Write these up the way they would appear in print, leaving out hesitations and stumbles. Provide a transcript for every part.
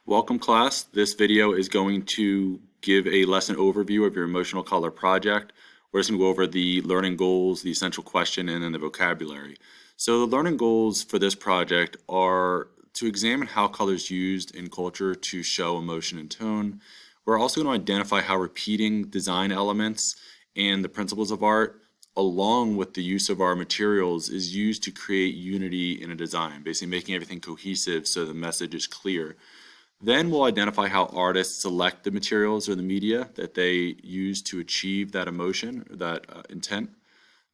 Welcome class. This video is going to give a lesson overview of your emotional color project. We're just going to go over the learning goals, the essential question, and then the vocabulary. So the learning goals for this project are to examine how color is used in culture to show emotion and tone. We're also going to identify how repeating design elements and the principles of art, along with the use of our materials, is used to create unity in a design, basically making everything cohesive so the message is clear. Then we'll identify how artists select the materials or the media that they use to achieve that emotion or that intent.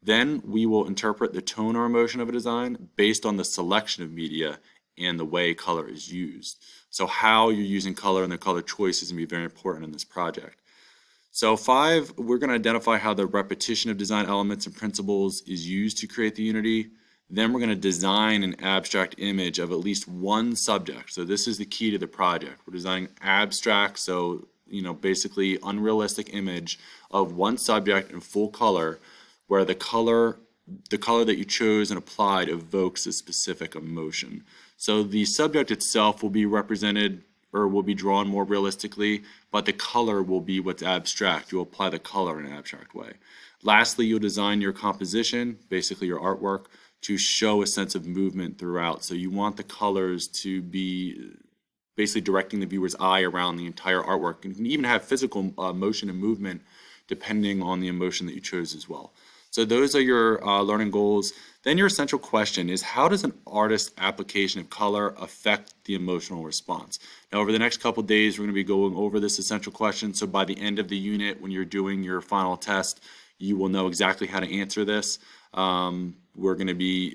Then we will interpret the tone or emotion of a design based on the selection of media and the way color is used. So how you're using color and the color choice is going to be very important in this project. So 5, we're going to identify how the repetition of design elements and principles is used to create the unity. Then we're going to design an abstract image of at least one subject. So this is the key to the project. We're designing abstract, so basically unrealistic image of one subject in full color, where the color that you chose and applied evokes a specific emotion. So the subject itself will be represented or will be drawn more realistically, but the color will be what's abstract. You'll apply the color in an abstract way. Lastly, you'll design your composition, basically your artwork, to show a sense of movement throughout. So you want the colors to be basically directing the viewer's eye around the entire artwork. And you can even have physical motion and movement depending on the emotion that you chose as well. So those are your learning goals. Then your essential question is, how does an artist's application of color affect the emotional response? Now, over the next couple days, we're going to be going over this essential question. So by the end of the unit, when you're doing your final test, you will know exactly how to answer this. We're going to be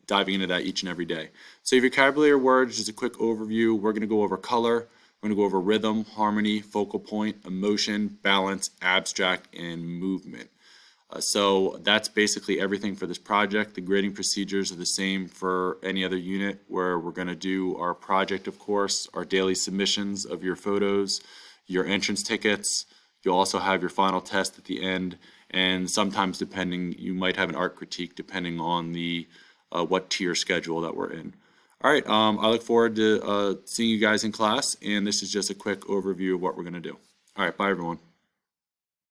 diving into that each and every day. So your vocabulary words, just a quick overview. We're going to go over color. We're going to go over rhythm, harmony, focal point, emotion, balance, abstract, and movement. So that's basically everything for this project. The grading procedures are the same for any other unit, where we're going to do our project, of course, our daily submissions of your photos, your entrance tickets. You'll also have your final test at the end, and sometimes you might have an art critique depending on the what tier schedule that we're in. All right, I look forward to seeing you guys in class, and this is just a quick overview of what we're going to do. All right, bye everyone.